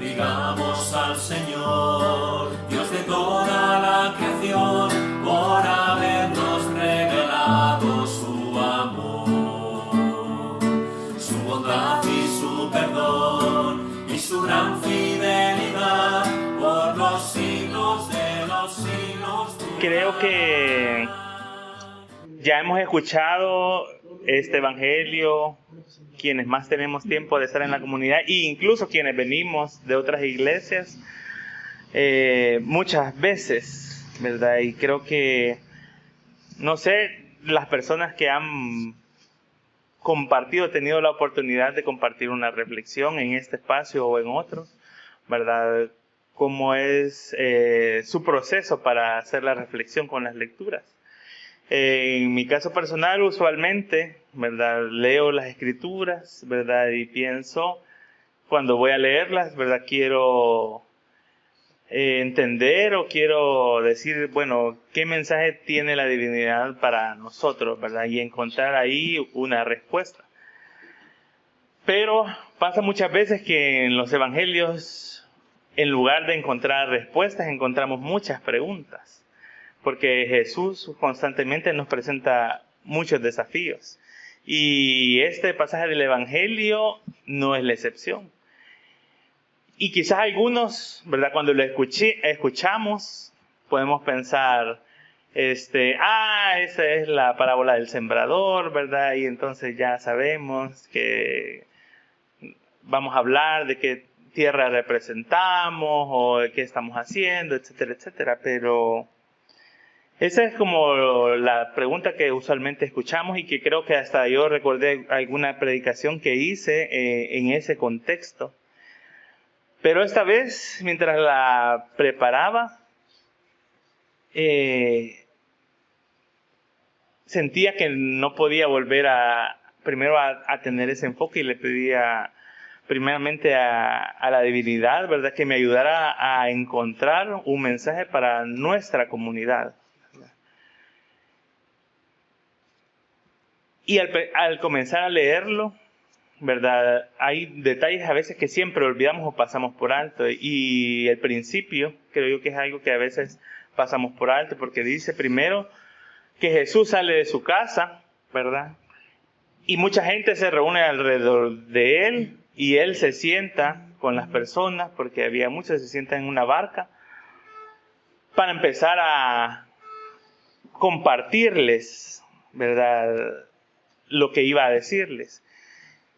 Bendigamos al Señor, Dios de toda la creación, por habernos revelado su amor, su bondad y su perdón, y su gran fidelidad, por los siglos de los siglos. Creo que ya hemos escuchado este evangelio, quienes más tenemos tiempo de estar en la comunidad, e incluso quienes venimos de otras iglesias, muchas veces, ¿verdad? Y creo que, no sé, las personas que han compartido, tenido la oportunidad de compartir una reflexión en este espacio o en otros, ¿verdad? Cómo es su proceso para hacer la reflexión con las lecturas. En mi caso personal, usualmente, ¿verdad? Leo las escrituras, ¿verdad? Y pienso, cuando voy a leerlas, ¿verdad? Quiero entender o quiero decir, bueno, ¿qué mensaje tiene la divinidad para nosotros, ¿verdad? Y encontrar ahí una respuesta. Pero pasa muchas veces que en los evangelios, en lugar de encontrar respuestas, encontramos muchas preguntas. Porque Jesús constantemente nos presenta muchos desafíos. Y este pasaje del Evangelio no es la excepción. Y quizás algunos, ¿verdad? Cuando lo escuchamos, podemos pensar, esa es la parábola del sembrador, ¿verdad? Y entonces ya sabemos que vamos a hablar de qué tierra representamos o de qué estamos haciendo, etcétera, etcétera. Pero esa es como la pregunta que usualmente escuchamos y que creo que hasta yo recordé alguna predicación que hice en ese contexto. Pero esta vez, mientras la preparaba, sentía que no podía volver primero a tener ese enfoque y le pedía primeramente a la divinidad, ¿verdad? Que me ayudara a encontrar un mensaje para nuestra comunidad. Y al comenzar a leerlo, ¿verdad? Hay detalles a veces que siempre olvidamos o pasamos por alto. Y el principio, creo yo que es algo que a veces pasamos por alto, porque dice primero que Jesús sale de su casa, ¿verdad? Y mucha gente se reúne alrededor de él, y él se sienta con las personas, porque había muchos, se sientan en una barca, para empezar a compartirles, ¿verdad?, lo que iba a decirles.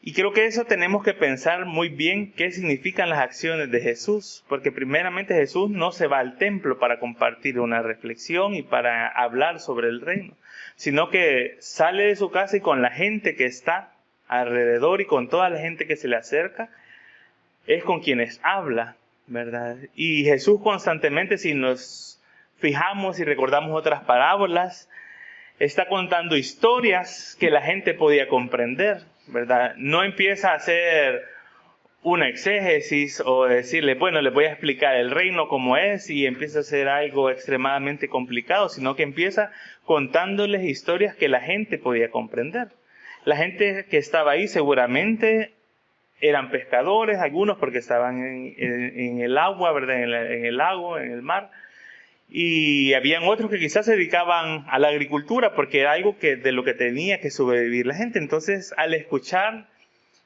Y creo que eso tenemos que pensar muy bien qué significan las acciones de Jesús, porque primeramente Jesús no se va al templo para compartir una reflexión y para hablar sobre el reino, sino que sale de su casa y con la gente que está alrededor y con toda la gente que se le acerca, es con quienes habla, ¿verdad? Y Jesús constantemente, si nos fijamos y recordamos otras parábolas, está contando historias que la gente podía comprender, ¿verdad? No empieza a hacer una exégesis o decirle, bueno, les voy a explicar el reino como es, y empieza a hacer algo extremadamente complicado, sino que empieza contándoles historias que la gente podía comprender. La gente que estaba ahí seguramente eran pescadores, algunos porque estaban en el agua, ¿verdad? En el lago, en el mar. Y habían otros que quizás se dedicaban a la agricultura porque era algo de lo que tenía que sobrevivir la gente. Entonces, al escuchar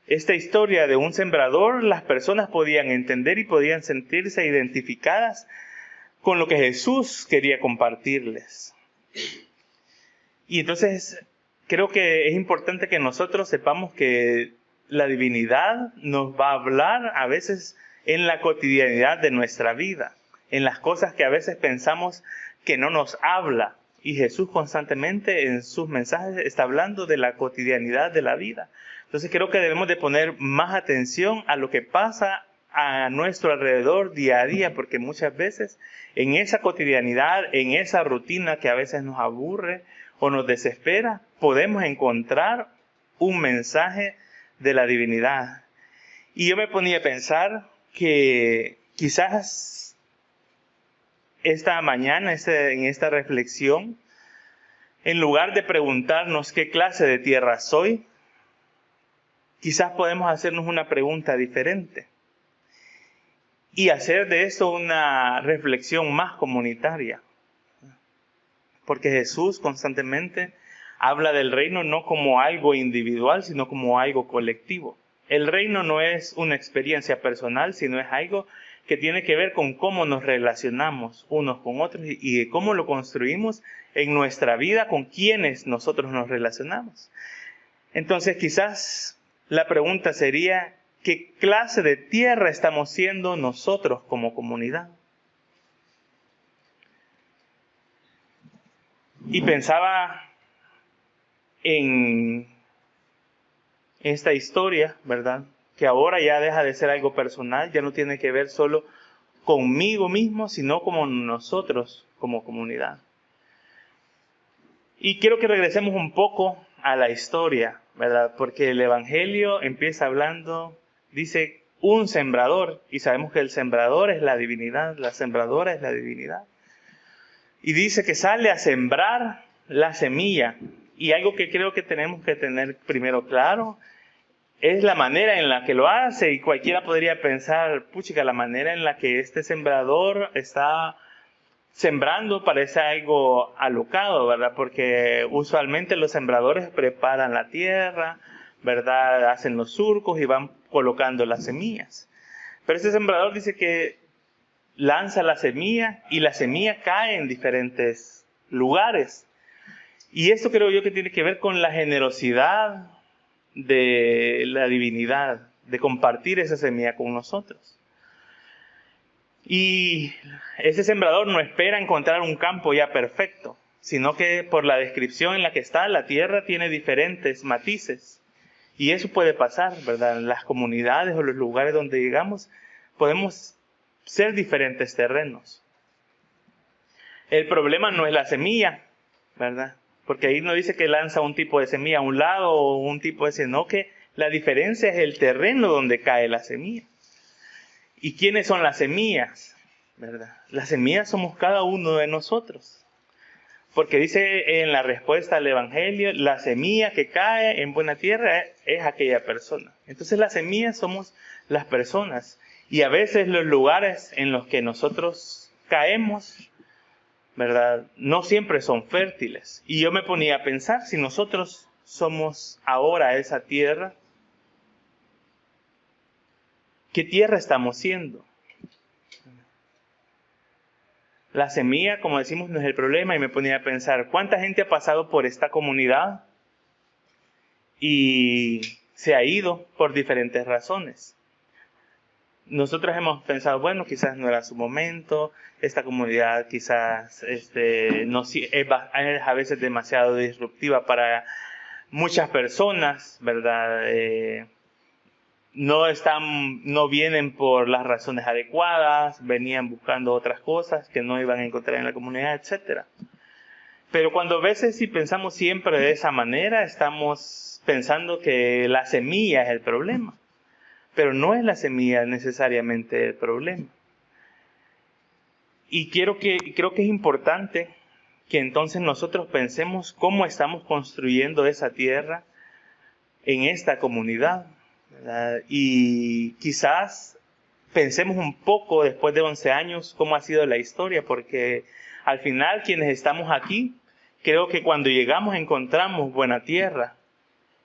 esta historia de un sembrador, las personas podían entender y podían sentirse identificadas con lo que Jesús quería compartirles. Y entonces, creo que es importante que nosotros sepamos que la divinidad nos va a hablar a veces en la cotidianidad de nuestra vida, en las cosas que a veces pensamos que no nos habla. Y Jesús constantemente en sus mensajes está hablando de la cotidianidad de la vida. Entonces creo que debemos de poner más atención a lo que pasa a nuestro alrededor día a día, porque muchas veces en esa cotidianidad, en esa rutina que a veces nos aburre o nos desespera, podemos encontrar un mensaje de la divinidad. Y yo me ponía a pensar que quizás esta mañana, en esta reflexión, en lugar de preguntarnos qué clase de tierra soy, quizás podemos hacernos una pregunta diferente. y hacer de esto una reflexión más comunitaria. Porque Jesús constantemente habla del reino no como algo individual, sino como algo colectivo. El reino no es una experiencia personal, sino es algo que tiene que ver con cómo nos relacionamos unos con otros y de cómo lo construimos en nuestra vida con quienes nosotros nos relacionamos. Entonces quizás la pregunta sería, ¿qué clase de tierra estamos siendo nosotros como comunidad? Y pensaba en esta historia, ¿verdad? Que ahora ya deja de ser algo personal, ya no tiene que ver solo conmigo mismo, sino como nosotros como comunidad. Y quiero que regresemos un poco a la historia, ¿verdad? Porque el Evangelio empieza hablando, dice, un sembrador, y sabemos que el sembrador es la divinidad, la sembradora es la divinidad. Y dice que sale a sembrar la semilla. Y algo que creo que tenemos que tener primero claro es la manera en la que lo hace. Y cualquiera podría pensar, puchica, la manera en la que este sembrador está sembrando parece algo alocado, ¿verdad? Porque usualmente los sembradores preparan la tierra, ¿verdad? Hacen los surcos y van colocando las semillas. Pero este sembrador dice que lanza la semilla y la semilla cae en diferentes lugares. Y esto creo yo que tiene que ver con la generosidad de la divinidad, de compartir esa semilla con nosotros. Y ese sembrador no espera encontrar un campo ya perfecto, sino que por la descripción en la que está, la tierra tiene diferentes matices. Y eso puede pasar, ¿verdad? En las comunidades o los lugares donde llegamos, podemos ser diferentes terrenos. El problema no es la semilla, ¿verdad? Porque ahí no dice que lanza un tipo de semilla a un lado o un tipo de, sino que la diferencia es el terreno donde cae la semilla. ¿Y quiénes son las semillas? ¿Verdad? Las semillas somos cada uno de nosotros. Porque dice en la respuesta al Evangelio, la semilla que cae en buena tierra es aquella persona. Entonces las semillas somos las personas. Y a veces los lugares en los que nosotros caemos, ¿verdad? No siempre son fértiles. Y yo me ponía a pensar, si nosotros somos ahora esa tierra, ¿qué tierra estamos siendo? La semilla, como decimos, no es el problema, y me ponía a pensar, ¿cuánta gente ha pasado por esta comunidad y se ha ido por diferentes razones? Nosotros hemos pensado, bueno, quizás no era su momento, esta comunidad quizás no, es a veces demasiado disruptiva para muchas personas, ¿verdad? No vienen por las razones adecuadas, venían buscando otras cosas que no iban a encontrar en la comunidad, etc. Pero cuando a veces si pensamos siempre de esa manera, estamos pensando que la semilla es el problema. Pero no es la semilla necesariamente el problema. Y creo que es importante que entonces nosotros pensemos cómo estamos construyendo esa tierra en esta comunidad, ¿verdad? Y quizás pensemos un poco después de 11 años cómo ha sido la historia, porque al final quienes estamos aquí, creo que cuando llegamos encontramos buena tierra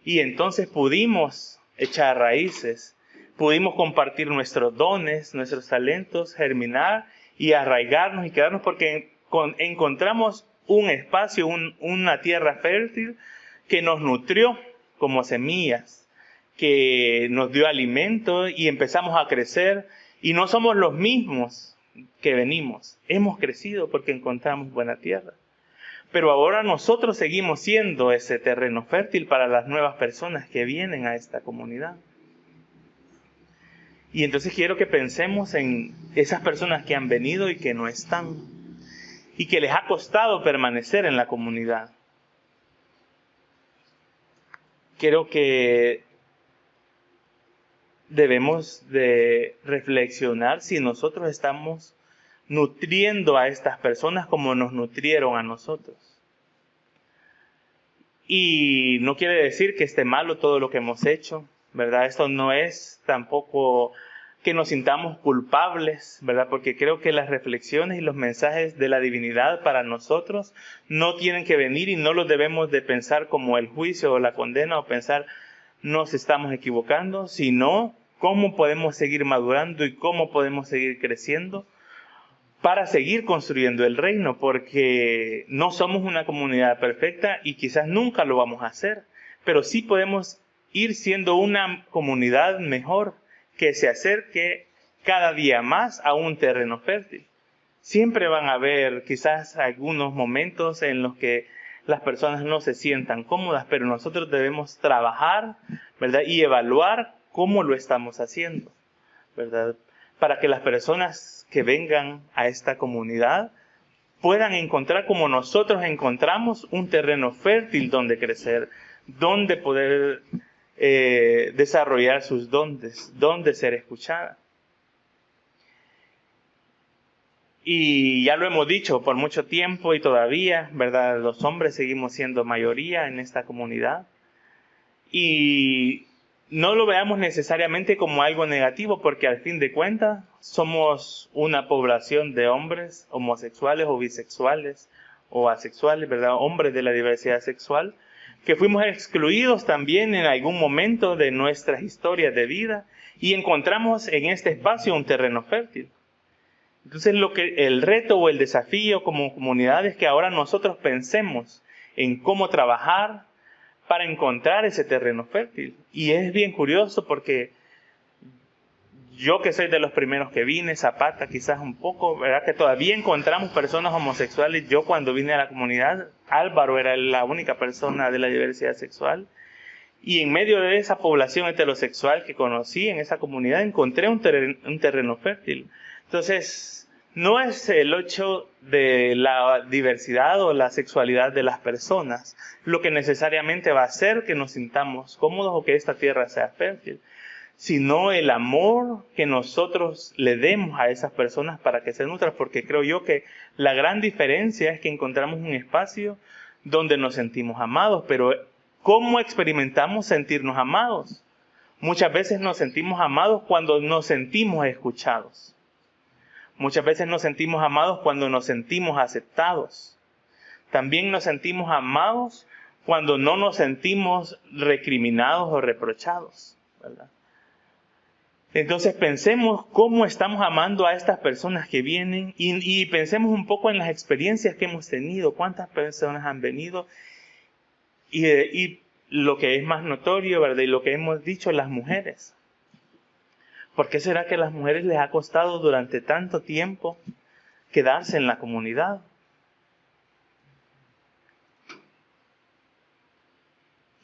y entonces pudimos echar raíces. Pudimos compartir nuestros dones, nuestros talentos, germinar y arraigarnos y quedarnos porque encontramos un espacio, una tierra fértil que nos nutrió como semillas, que nos dio alimento y empezamos a crecer y no somos los mismos que venimos. Hemos crecido porque encontramos buena tierra. Pero ahora nosotros seguimos siendo ese terreno fértil para las nuevas personas que vienen a esta comunidad. Y entonces quiero que pensemos en esas personas que han venido y que no están. Y que les ha costado permanecer en la comunidad. Creo que debemos de reflexionar si nosotros estamos nutriendo a estas personas como nos nutrieron a nosotros. Y no quiere decir que esté malo todo lo que hemos hecho, ¿verdad? Esto no es tampoco que nos sintamos culpables, ¿verdad? Porque creo que las reflexiones y los mensajes de la divinidad para nosotros no tienen que venir y no los debemos de pensar como el juicio o la condena o pensar nos estamos equivocando, sino cómo podemos seguir madurando y cómo podemos seguir creciendo para seguir construyendo el reino, porque no somos una comunidad perfecta y quizás nunca lo vamos a hacer, pero sí podemos ir siendo una comunidad mejor, que se acerque cada día más a un terreno fértil. Siempre van a haber quizás algunos momentos en los que las personas no se sientan cómodas, pero nosotros debemos trabajar, ¿verdad? Y evaluar cómo lo estamos haciendo, ¿verdad? Para que las personas que vengan a esta comunidad puedan encontrar, como nosotros encontramos, un terreno fértil donde crecer, donde poder desarrollar sus dones, donde ser escuchada. Y ya lo hemos dicho por mucho tiempo y todavía, ¿verdad? Los hombres seguimos siendo mayoría en esta comunidad. Y no lo veamos necesariamente como algo negativo, porque al fin de cuentas somos una población de hombres homosexuales o bisexuales o asexuales, ¿verdad? Hombres de la diversidad sexual, que fuimos excluidos también en algún momento de nuestras historias de vida y encontramos en este espacio un terreno fértil. Entonces el reto o el desafío como comunidad es que ahora nosotros pensemos en cómo trabajar para encontrar ese terreno fértil. Y es bien curioso porque yo que soy de los primeros que vine, Zapata quizás un poco, ¿verdad? Que todavía encontramos personas homosexuales. Yo cuando vine a la comunidad, Álvaro era la única persona de la diversidad sexual. Y en medio de esa población heterosexual que conocí en esa comunidad, encontré un terreno fértil. Entonces, no es el hecho de la diversidad o la sexualidad de las personas lo que necesariamente va a hacer que nos sintamos cómodos o que esta tierra sea fértil, sino el amor que nosotros le demos a esas personas para que se nutran, porque creo yo que la gran diferencia es que encontramos un espacio donde nos sentimos amados, pero ¿cómo experimentamos sentirnos amados? Muchas veces nos sentimos amados cuando nos sentimos escuchados. Muchas veces nos sentimos amados cuando nos sentimos aceptados. También nos sentimos amados cuando no nos sentimos recriminados o reprochados, ¿verdad? Entonces pensemos cómo estamos amando a estas personas que vienen y pensemos un poco en las experiencias que hemos tenido, cuántas personas han venido y lo que es más notorio, ¿verdad? Y lo que hemos dicho, las mujeres. ¿Por qué será que a las mujeres les ha costado durante tanto tiempo quedarse en la comunidad?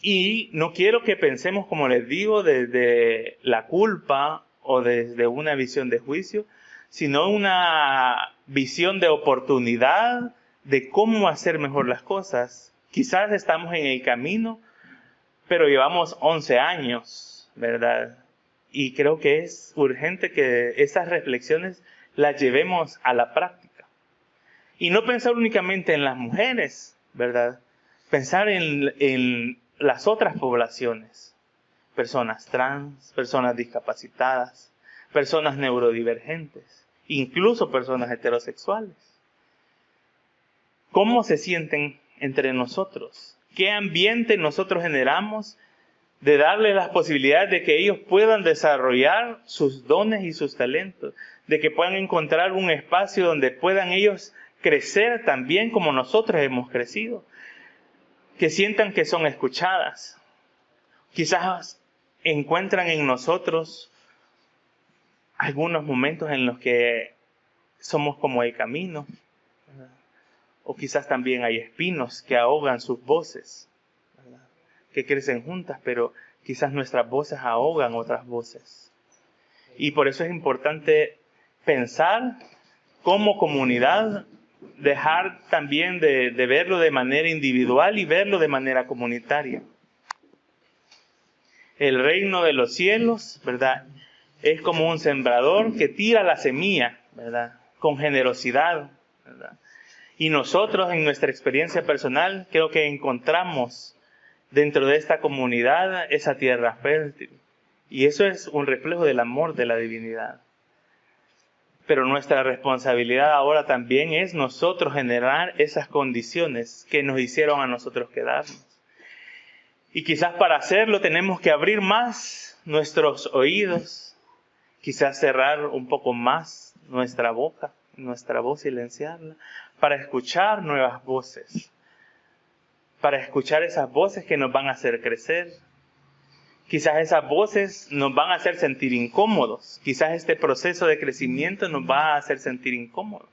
Y no quiero que pensemos, como les digo, desde la culpa o desde una visión de juicio, sino una visión de oportunidad de cómo hacer mejor las cosas. Quizás estamos en el camino, pero llevamos 11 años, ¿verdad? Y creo que es urgente que esas reflexiones las llevemos a la práctica. Y no pensar únicamente en las mujeres, ¿verdad? Pensar en las otras poblaciones, personas trans, personas discapacitadas, personas neurodivergentes, incluso personas heterosexuales. ¿Cómo se sienten entre nosotros? ¿Qué ambiente nosotros generamos de darles las posibilidades de que ellos puedan desarrollar sus dones y sus talentos, de que puedan encontrar un espacio donde puedan ellos crecer también como nosotros hemos crecido? Que sientan que son escuchadas. Quizás encuentran en nosotros algunos momentos en los que somos como el camino, ¿verdad? O quizás también hay espinos que ahogan sus voces, ¿verdad? Que crecen juntas, pero quizás nuestras voces ahogan otras voces. Y por eso es importante pensar como comunidad, dejar también de verlo de manera individual y verlo de manera comunitaria. El reino de los cielos, ¿verdad?, es como un sembrador que tira la semilla, ¿verdad?, con generosidad, ¿verdad? Y nosotros en nuestra experiencia personal creo que encontramos dentro de esta comunidad esa tierra fértil. Y eso es un reflejo del amor de la divinidad. Pero nuestra responsabilidad ahora también es nosotros generar esas condiciones que nos hicieron a nosotros quedarnos. Y quizás para hacerlo tenemos que abrir más nuestros oídos, quizás cerrar un poco más nuestra boca, nuestra voz silenciarla, para escuchar nuevas voces, para escuchar esas voces que nos van a hacer crecer. Quizás esas voces nos van a hacer sentir incómodos. Quizás este proceso de crecimiento nos va a hacer sentir incómodos.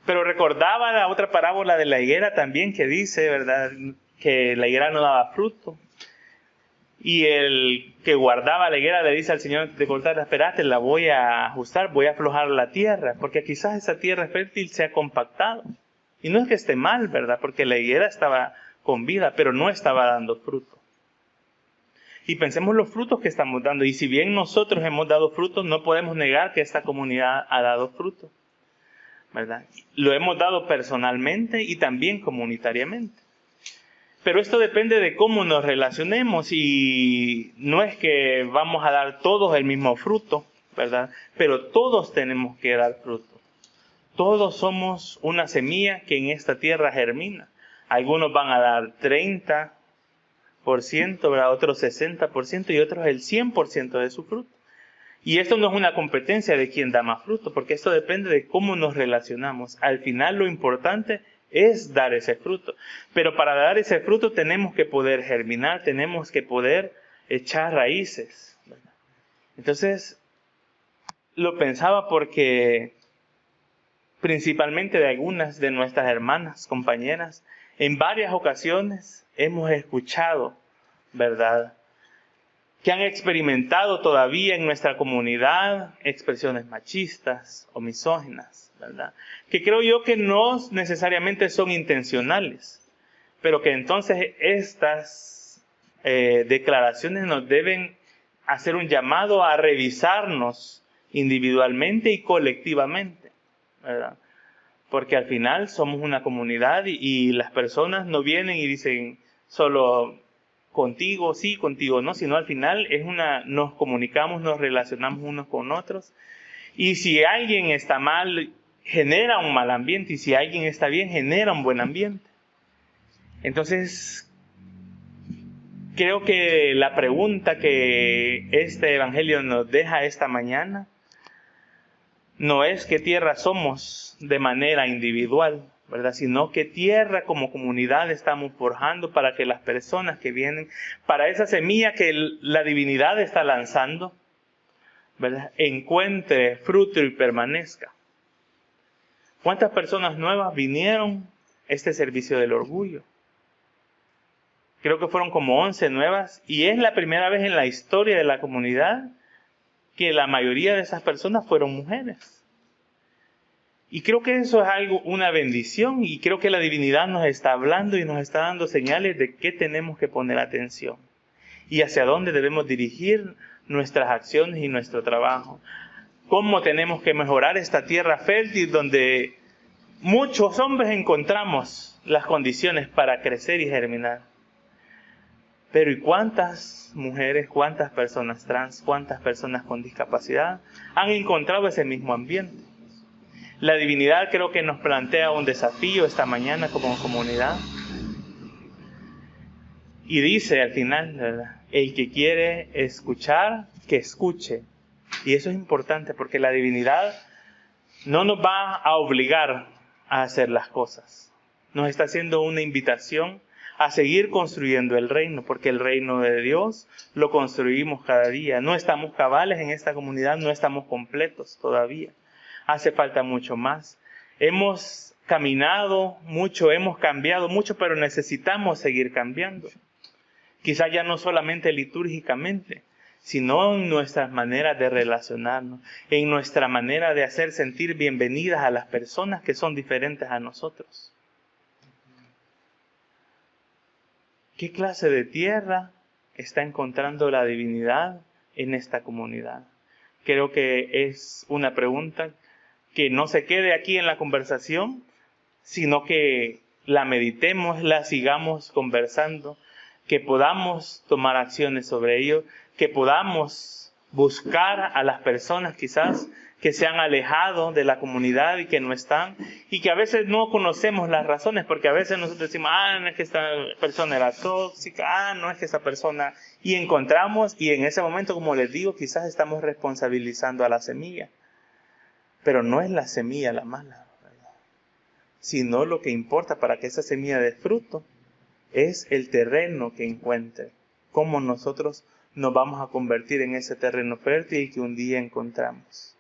Pero recordaba la otra parábola de la higuera también que dice, ¿verdad?, que la higuera no daba fruto. Y el que guardaba la higuera le dice al Señor de cortarla, espérate, la voy a ajustar, voy a aflojar la tierra, porque quizás esa tierra fértil se ha compactado. Y no es que esté mal, ¿verdad?, porque la higuera estaba con vida, pero no estaba dando fruto. Y pensemos los frutos que estamos dando. Y si bien nosotros hemos dado frutos, no podemos negar que esta comunidad ha dado fruto, ¿verdad? Lo hemos dado personalmente y también comunitariamente. Pero esto depende de cómo nos relacionemos y no es que vamos a dar todos el mismo fruto, ¿verdad? Pero todos tenemos que dar fruto. Todos somos una semilla que en esta tierra germina. Algunos van a dar 30%, ¿verdad? Otros 60% y otros el 100% de su fruto. Y esto no es una competencia de quién da más fruto, porque esto depende de cómo nos relacionamos. Al final lo importante es dar ese fruto. Pero para dar ese fruto tenemos que poder germinar, tenemos que poder echar raíces, ¿verdad? Entonces, lo pensaba porque principalmente de algunas de nuestras hermanas, compañeras, en varias ocasiones hemos escuchado, ¿verdad?, que han experimentado todavía en nuestra comunidad expresiones machistas o misóginas, ¿verdad?, que creo yo que no necesariamente son intencionales, pero que entonces estas declaraciones nos deben hacer un llamado a revisarnos individualmente y colectivamente, ¿verdad? Porque al final somos una comunidad y las personas no vienen y dicen solo contigo sí, contigo no, sino al final nos comunicamos, nos relacionamos unos con otros. Y si alguien está mal, genera un mal ambiente, y si alguien está bien, genera un buen ambiente. Entonces, creo que la pregunta que este evangelio nos deja esta mañana no es qué tierra somos de manera individual, ¿verdad?, sino qué tierra como comunidad estamos forjando para que las personas que vienen, para esa semilla que la divinidad está lanzando, ¿verdad?, encuentre fruto y permanezca. ¿Cuántas personas nuevas vinieron a este servicio del orgullo? Creo que fueron como 11 nuevas, y es la primera vez en la historia de la comunidad que la mayoría de esas personas fueron mujeres. Y creo que eso es una bendición, y creo que la divinidad nos está hablando y nos está dando señales de qué tenemos que poner atención y hacia dónde debemos dirigir nuestras acciones y nuestro trabajo. Cómo tenemos que mejorar esta tierra fértil donde muchos hombres encontramos las condiciones para crecer y germinar. Pero ¿y cuántas mujeres, cuántas personas trans, cuántas personas con discapacidad han encontrado ese mismo ambiente? La divinidad creo que nos plantea un desafío esta mañana como comunidad. Y dice al final, ¿verdad?, el que quiere escuchar, que escuche. Y eso es importante porque la divinidad no nos va a obligar a hacer las cosas. Nos está haciendo una invitación a seguir construyendo el reino, porque el reino de Dios lo construimos cada día. No estamos cabales en esta comunidad, no estamos completos todavía. Hace falta mucho más. Hemos caminado mucho, hemos cambiado mucho, pero necesitamos seguir cambiando. Quizás ya no solamente litúrgicamente, sino en nuestras maneras de relacionarnos, en nuestra manera de hacer sentir bienvenidas a las personas que son diferentes a nosotros. ¿Qué clase de tierra está encontrando la divinidad en esta comunidad? Creo que es una pregunta que no se quede aquí en la conversación, sino que la meditemos, la sigamos conversando, que podamos tomar acciones sobre ello, que podamos buscar a las personas quizás que se han alejado de la comunidad y que no están, y que a veces no conocemos las razones, porque a veces nosotros decimos, no es que esta persona era tóxica, no es que esta persona, y encontramos, y en ese momento, como les digo, quizás estamos responsabilizando a la semilla, pero no es la semilla la mala, ¿verdad? Sino lo que importa para que esa semilla dé fruto es el terreno que encuentre, cómo nosotros nos vamos a convertir en ese terreno fértil que un día encontramos.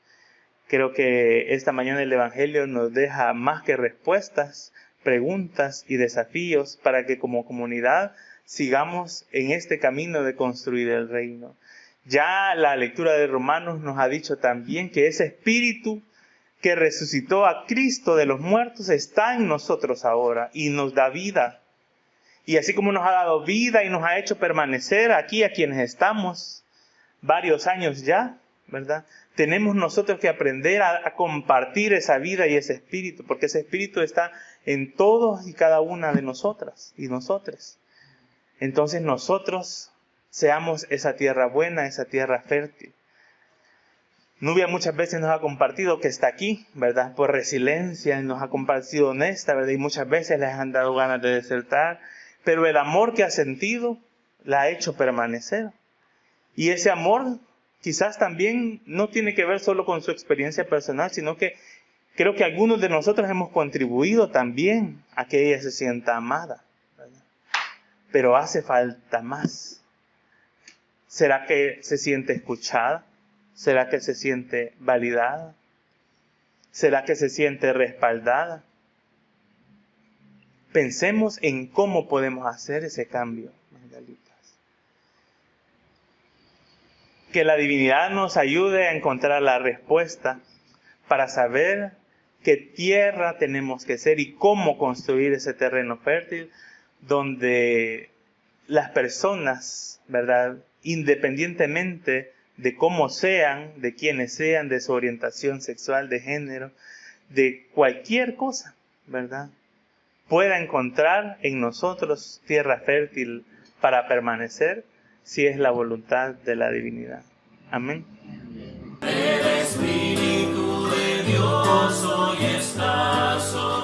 Creo que esta mañana el Evangelio nos deja más que respuestas, preguntas y desafíos para que como comunidad sigamos en este camino de construir el reino. Ya la lectura de Romanos nos ha dicho también que ese espíritu que resucitó a Cristo de los muertos está en nosotros ahora y nos da vida. Y así como nos ha dado vida y nos ha hecho permanecer aquí a quienes estamos varios años ya, ¿verdad? Tenemos nosotros que aprender a compartir esa vida y ese espíritu, porque ese espíritu está en todos y cada una de nosotras y nosotros. Entonces nosotros seamos esa tierra buena, esa tierra fértil. Nubia muchas veces nos ha compartido que está aquí, ¿verdad? Por resiliencia, nos ha compartido honesta, ¿verdad? Y muchas veces les han dado ganas de desertar, pero el amor que ha sentido la ha hecho permanecer. Y ese amor quizás también no tiene que ver solo con su experiencia personal, sino que creo que algunos de nosotros hemos contribuido también a que ella se sienta amada, ¿verdad? Pero hace falta más. ¿Será que se siente escuchada? ¿Será que se siente validada? ¿Será que se siente respaldada? Pensemos en cómo podemos hacer ese cambio, Margaritas. Que la divinidad nos ayude a encontrar la respuesta para saber qué tierra tenemos que ser y cómo construir ese terreno fértil donde las personas, ¿verdad?, independientemente de cómo sean, de quiénes sean, de su orientación sexual, de género, de cualquier cosa, ¿verdad?, pueda encontrar en nosotros tierra fértil para permanecer, si es la voluntad de la divinidad. Amén. El Espíritu de Dios hoy está sobre